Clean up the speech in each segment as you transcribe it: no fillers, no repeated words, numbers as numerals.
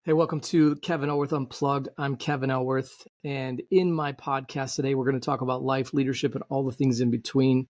Hey, welcome to Kevin Elworth Unplugged. I'm Kevin Elworth, and in my podcast today, we're going to talk about life, leadership, and all the things in between.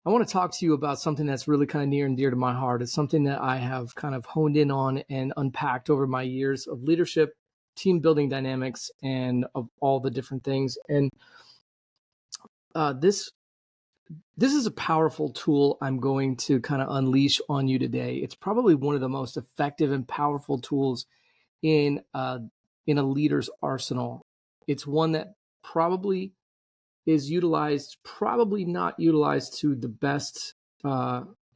I want to talk to you about something that's really kind of near and dear to my heart. It's something that I have kind of honed in on and unpacked over my years of leadership, team building dynamics, and of all the different things. And this is a powerful tool I'm going to kind of unleash on you today. It's probably one of the most effective and powerful tools in a leader's arsenal. It's one that probably is utilized, probably not utilized to the best,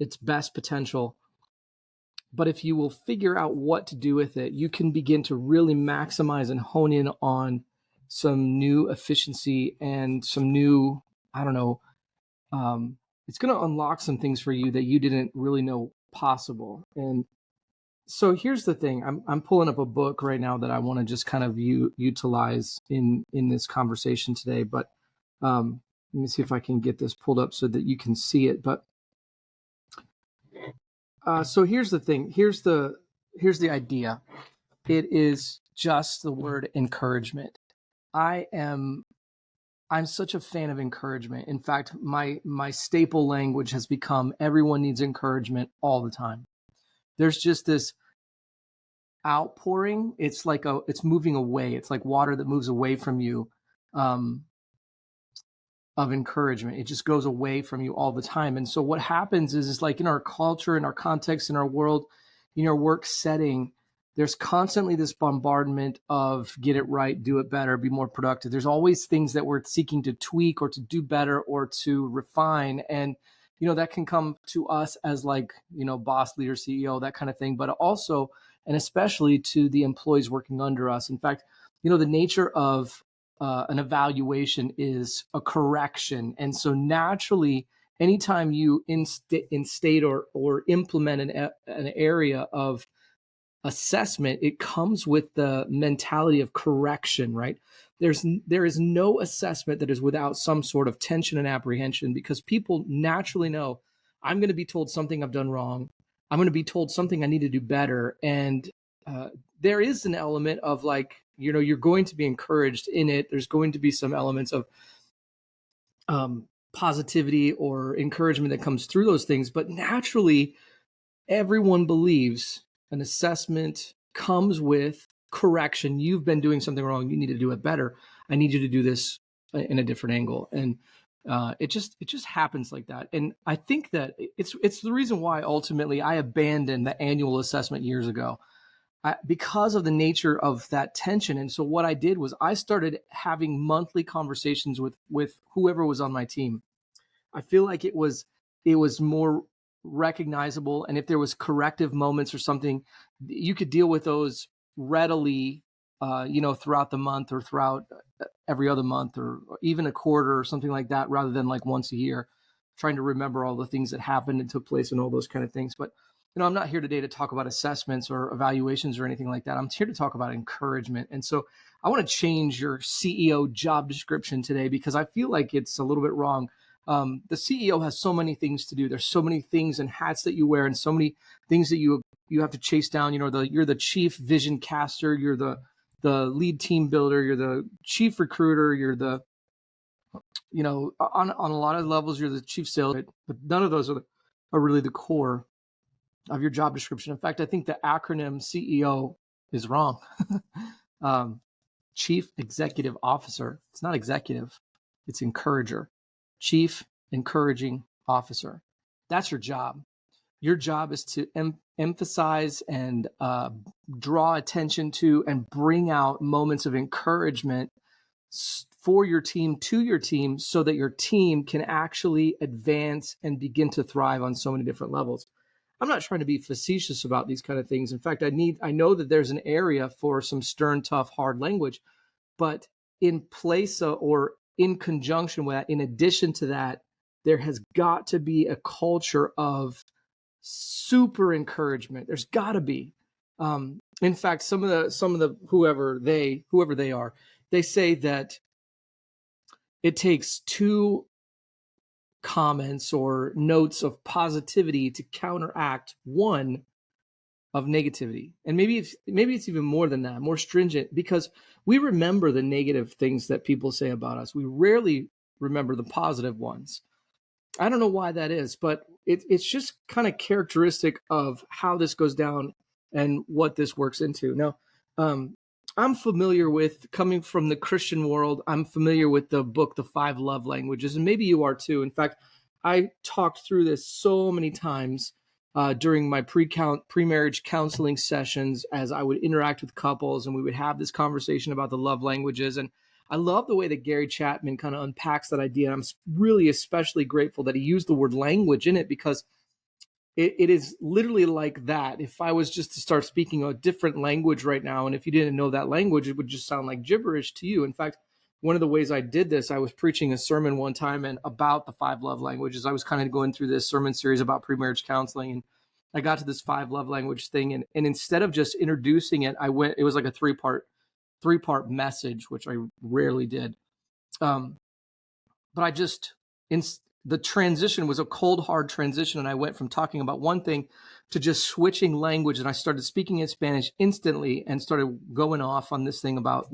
its best potential. But if you will figure out what to do with it, you can begin to really maximize and hone in on some new efficiency and some new, I don't know, it's going to unlock some things for you that you didn't really know possible. And so here's the thing. I'm pulling up a book right now that I want to just kind of utilize in this conversation today. But let me see if I can get this pulled up so that you can see it. But so here's the thing. Here's the idea. It is just the word encouragement. I'm such a fan of encouragement. In fact, my staple language has become everyone needs encouragement all the time. There's just this outpouring. It's moving away. It's like water that moves away from you, um, of encouragement. It just goes away from you all the time. And so what happens is like in our culture, in our context, in our world, in our work setting, there's constantly this bombardment of get it right, do it better, be more productive. There's always things that we're seeking to tweak or to do better or to refine. And, that can come to us as like, boss, leader, CEO, that kind of thing, but also, and especially to the employees working under us. In fact, the nature of an evaluation is a correction. And so naturally, anytime you instate or implement an area of assessment, it comes with the mentality of correction, right? There is no assessment that is without some sort of tension and apprehension, because people naturally know I'm going to be told something I've done wrong. I'm going to be told something I need to do better. And there is an element of like, you're going to be encouraged in it. There's going to be some elements of positivity or encouragement that comes through those things. But naturally, everyone believes an assessment comes with correction. You've been doing something wrong. You need to do it better. I need you to do this in a different angle. And it just happens like that. And I think that it's the reason why ultimately I abandoned the annual assessment years ago, because of the nature of that tension. And so what I did was I started having monthly conversations with whoever was on my team. I feel like it was more recognizable, and if there was corrective moments or something, you could deal with those readily, throughout the month or throughout every other month or even a quarter or something like that, rather than like once a year, trying to remember all the things that happened and took place and all those kind of things. But I'm not here today to talk about assessments or evaluations or anything like that. I'm here to talk about encouragement. And so I want to change your CEO job description today, because I feel like it's a little bit wrong. The CEO has so many things to do. There's so many things and hats that you wear, and so many things that you have to chase down. You're the chief vision caster. You're the lead team builder. You're the chief recruiter. You're the on a lot of levels, you're the chief sales. But none of those are really the core of your job description. In fact, I think the acronym CEO is wrong. Chief Executive Officer. It's not executive. It's encourager. Chief Encouraging Officer. That's your job. Your job is to emphasize and draw attention to and bring out moments of encouragement for your team, to your team, so that your team can actually advance and begin to thrive on so many different levels. I'm not trying to be facetious about these kind of things. In fact, I know that there's an area for some stern, tough, hard language, but in place or in conjunction with that, in addition to that, there has got to be a culture of super encouragement. There's got to be. In fact, some of the whoever they are, they say that it takes two comments or notes of positivity to counteract one of negativity. And maybe it's even more than that, more stringent, because we remember the negative things that people say about us. We rarely remember the positive ones. I don't know why that is, but it's just kind of characteristic of how this goes down and what this works into. Now, um, I'm familiar with, coming from the Christian world, I'm familiar with the book, The Five Love Languages, and maybe you are too. In fact, I talked through this so many times during my pre-marriage counseling sessions as I would interact with couples, and we would have this conversation about the love languages. And I love the way that Gary Chapman kind of unpacks that idea. I'm really especially grateful that he used the word language in it, because it is literally like that. If I was just to start speaking a different language right now, and if you didn't know that language, it would just sound like gibberish to you. In fact, one of the ways I did this, I was preaching a sermon one time and about the five love languages. I was kind of going through this sermon series about pre-marriage counseling, and I got to this five love language thing. And instead of just introducing it, it was like a three-part message, which I rarely did. Um, but I just, the transition was a cold, hard transition. And I went from talking about one thing to just switching language. And I started speaking in Spanish instantly and started going off on this thing about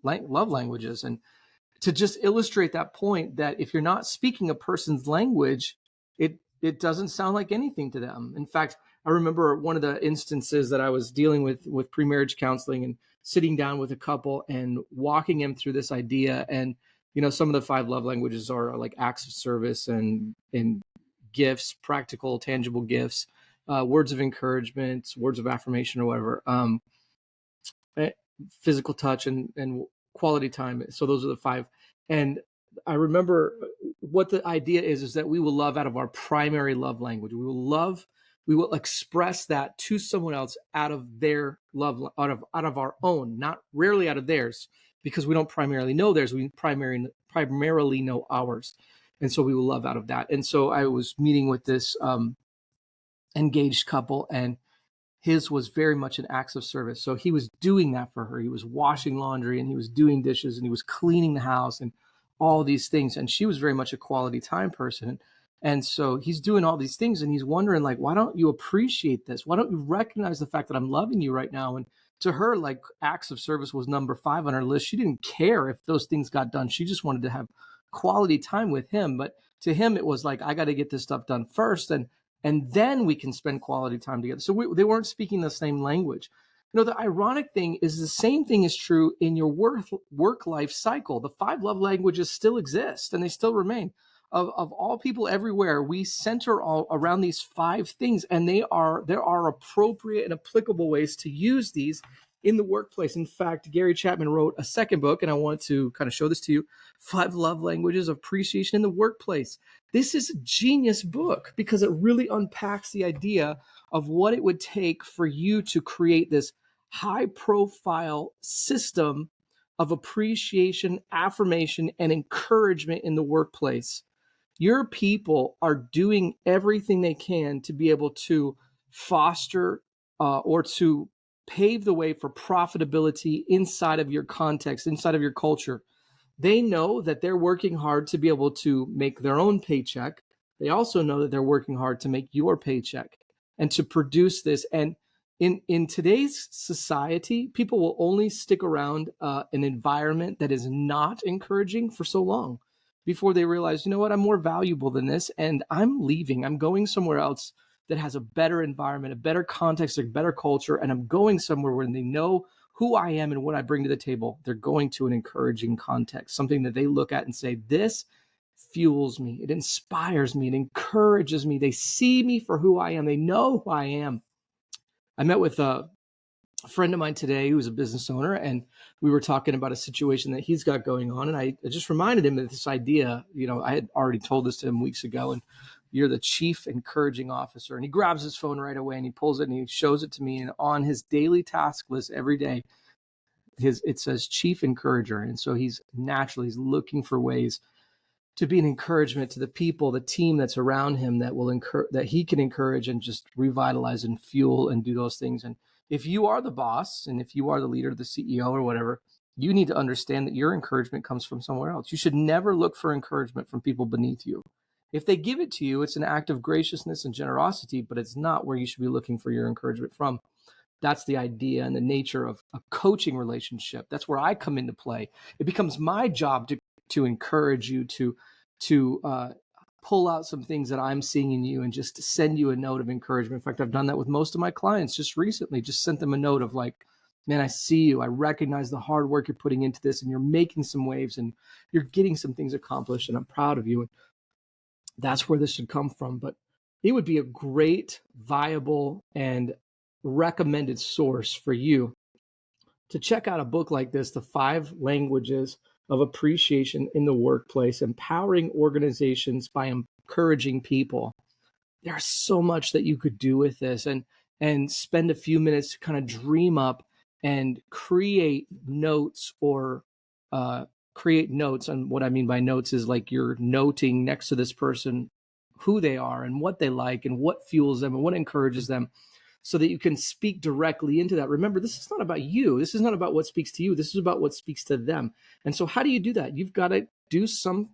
love languages. And to just illustrate that point, that if you're not speaking a person's language, it doesn't sound like anything to them. In fact, I remember one of the instances that I was dealing with pre-marriage counseling, and sitting down with a couple and walking them through this idea. And some of the five love languages are like acts of service and gifts, practical, tangible gifts, words of encouragement, words of affirmation, or whatever. Physical touch and quality time. So those are the five. And I remember what the idea is that we will love out of our primary love language. We will express that to someone else out of their love, out of our own, not rarely out of theirs, because we don't primarily know theirs. We primarily know ours. And so we will love out of that. And so I was meeting with this engaged couple, and his was very much an acts of service. So he was doing that for her. He was washing laundry, and he was doing dishes, and he was cleaning the house, and all these things. And she was very much a quality time person. And so he's doing all these things, and he's wondering, like, why don't you appreciate this? Why don't you recognize the fact that I'm loving you right now? And to her, like, acts of service was number 5 on her list. She didn't care if those things got done. She just wanted to have quality time with him. But to him, it was like, I got to get this stuff done first, and then we can spend quality time together. So they weren't speaking the same language. The ironic thing is the same thing is true in your work life cycle. The 5 love languages still exist, and they still remain. Of all people everywhere, we center all around these 5 things, and there are appropriate and applicable ways to use these in the workplace. In fact, Gary Chapman wrote a second book, and I want to kind of show this to you, 5 Love Languages of Appreciation in the Workplace. This is a genius book because it really unpacks the idea of what it would take for you to create this high-profile system of appreciation, affirmation, and encouragement in the workplace. Your people are doing everything they can to be able to foster or to pave the way for profitability inside of your context, inside of your culture. They know that they're working hard to be able to make their own paycheck. They also know that they're working hard to make your paycheck and to produce this. And in today's society, people will only stick around an environment that is not encouraging for so long before they realize, you know what, I'm more valuable than this, and I'm leaving. I'm going somewhere else that has a better environment, a better context, a better culture, and I'm going somewhere where they know who I am and what I bring to the table. They're going to an encouraging context, something that they look at and say, this fuels me, it inspires me, it encourages me. They see me for who I am. They know who I am. I met with a friend of mine today who's a business owner, and we were talking about a situation that he's got going on. And I just reminded him of this idea. I had already told this to him weeks ago, and you're the chief encouraging officer. And he grabs his phone right away and he pulls it and he shows it to me. And on his daily task list every day, it says chief encourager. And so he's looking for ways to be an encouragement to the people, the team that's around him that he can encourage and just revitalize and fuel and do those things. And if you are the boss and if you are the leader, the CEO or whatever, you need to understand that your encouragement comes from somewhere else. You should never look for encouragement from people beneath you. If they give it to you, it's an act of graciousness and generosity, but it's not where you should be looking for your encouragement from. That's the idea and the nature of a coaching relationship. That's where I come into play. It becomes my job to encourage you, to pull out some things that I'm seeing in you and just to send you a note of encouragement. In fact, I've done that with most of my clients just recently, just sent them a note of like, man, I see you. I recognize the hard work you're putting into this, and you're making some waves and you're getting some things accomplished, and I'm proud of you. And that's where this should come from. But it would be a great, viable, and recommended source for you to check out a book like this, The 5 Languages of Appreciation in the Workplace, Empowering Organizations by Encouraging People. There's so much that you could do with this, and spend a few minutes to kind of dream up and create notes, or create notes. And what I mean by notes is like you're noting next to this person who they are and what they like and what fuels them and what encourages them, so that you can speak directly into that. Remember, this is not about you. This is not about what speaks to you. This is about what speaks to them. And so how do you do that? You've got to do some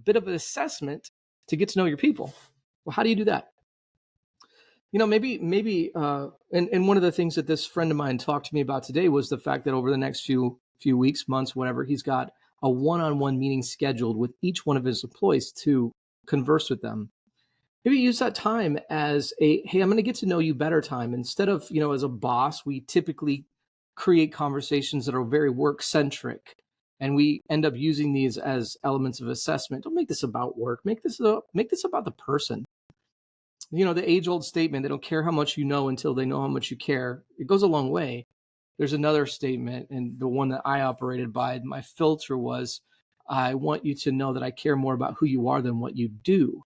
bit of an assessment to get to know your people. Well, how do you do that? Maybe and one of the things that this friend of mine talked to me about today was the fact that over the next few weeks, months, whatever, he's got a one-on-one meeting scheduled with each one of his employees to converse with them. Maybe use that time as a, hey, I'm going to get to know you better time. Instead of, as a boss, we typically create conversations that are very work centric, and we end up using these as elements of assessment. Don't make this about work. Make this about the person. The age-old statement, they don't care how much you know until they know how much you care. It goes a long way. There's another statement, and the one that I operated by, my filter was, I want you to know that I care more about who you are than what you do.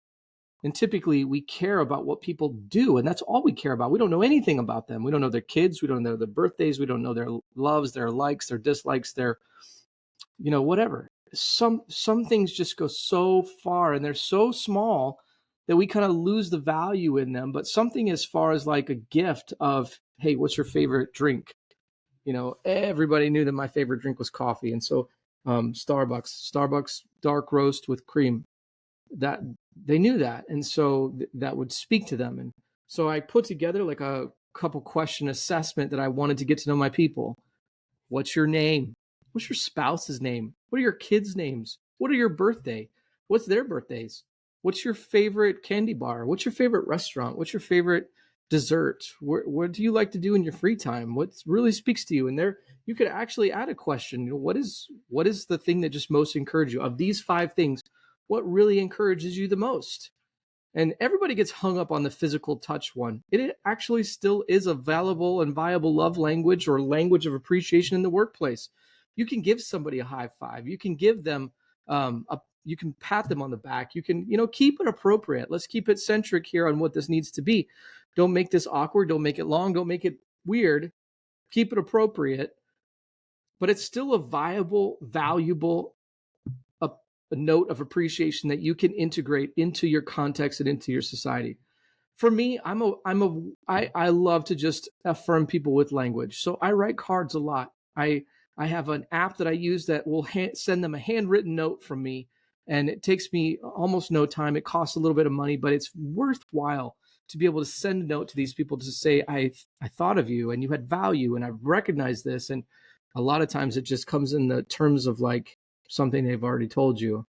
And typically we care about what people do, and that's all we care about. We don't know anything about them. We don't know their kids. We don't know their birthdays. We don't know their loves, their likes, their dislikes, their, whatever. Some things just go so far, and they're so small that we kind of lose the value in them. But something as far as like a gift of, hey, what's your favorite drink? Everybody knew that my favorite drink was coffee. And so Starbucks dark roast with cream, that they knew that. And so that would speak to them. And so I put together like a couple question assessment that I wanted to get to know my people. What's your name? What's your spouse's name? What are your kids' names? What are your birthday? What's their birthdays? What's your favorite candy bar? What's your favorite restaurant? What's your favorite dessert? What do you like to do in your free time? What really speaks to you? And there, you could actually add a question. What is the thing that just most encouraged you? Of these 5 things, what really encourages you the most? And everybody gets hung up on the physical touch one. It actually still is a valuable and viable love language, or language of appreciation in the workplace. You can give somebody a high five. You can give them you can pat them on the back. You can, keep it appropriate. Let's keep it centric here on what this needs to be. Don't make this awkward. Don't make it long. Don't make it weird. Keep it appropriate. But it's still a viable, valuable, a note of appreciation that you can integrate into your context and into your society. For me, I love to just affirm people with language. So I write cards a lot. I have an app that I use that will send them a handwritten note from me, and it takes me almost no time. It costs a little bit of money, but it's worthwhile to be able to send a note to these people to say, I thought of you and you had value and I've recognized this. And a lot of times it just comes in the terms of like something they've already told you.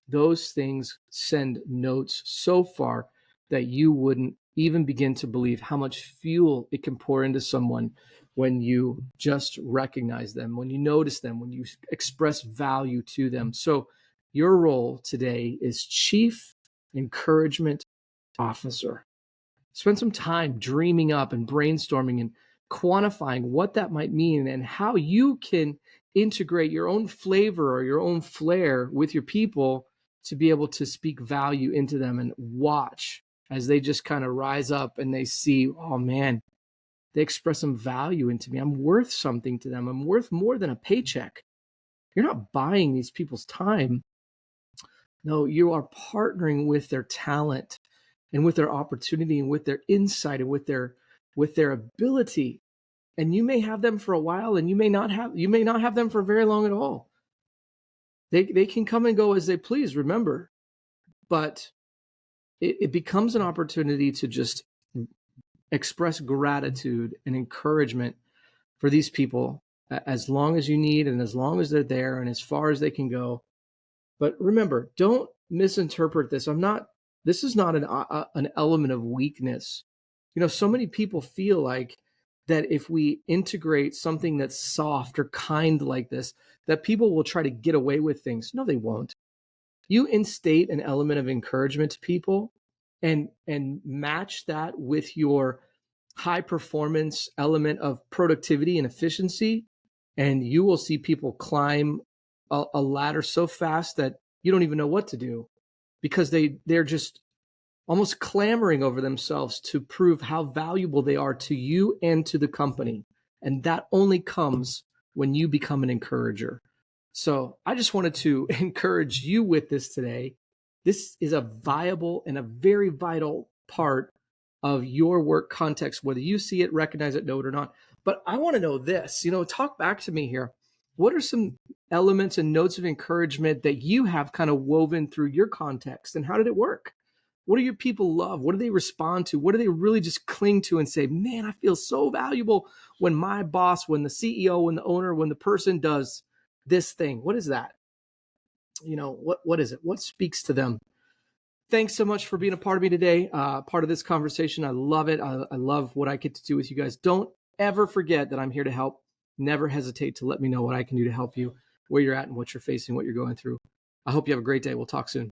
Those things send notes so far that you wouldn't even begin to believe how much fuel it can pour into someone when you just recognize them, when you notice them, when you express value to them. So your role today is Chief Encouragement Officer. Spend some time dreaming up and brainstorming and quantifying what that might mean and how you can integrate your own flavor or your own flair with your people to be able to speak value into them, and watch as they just kind of rise up and they see, oh man, they express some value into me. I'm worth something to them. I'm worth more than a paycheck. You're not buying these people's time. No, you are partnering with their talent and with their opportunity and with their insight and with their ability. And you may have them for a while, and you may not have them for very long at all. They can come and go as they please. Remember, but it becomes an opportunity to just express gratitude and encouragement for these people as long as you need and as long as they're there and as far as they can go. But remember, don't misinterpret this. This is not an element of weakness. So many people feel like that if we integrate something that's soft or kind like this, that people will try to get away with things. No, they won't. You instate an element of encouragement to people and match that with your high performance element of productivity and efficiency, and you will see people climb a ladder so fast that you don't even know what to do, because they're just almost clamoring over themselves to prove how valuable they are to you and to the company. And that only comes when you become an encourager. So I just wanted to encourage you with this today. This is a viable and a very vital part of your work context, whether you see it, recognize it, know it or not. But I want to know this, talk back to me here. What are some elements and notes of encouragement that you have kind of woven through your context, and how did it work? What do your people love? What do they respond to? What do they really just cling to and say, man, I feel so valuable when my boss, when the CEO, when the owner, when the person does this thing? What is that? What is it? What speaks to them? Thanks so much for being a part of me today, part of this conversation. I love it. I love what I get to do with you guys. Don't ever forget that I'm here to help. Never hesitate to let me know what I can do to help you, where you're at and what you're facing, what you're going through. I hope you have a great day. We'll talk soon.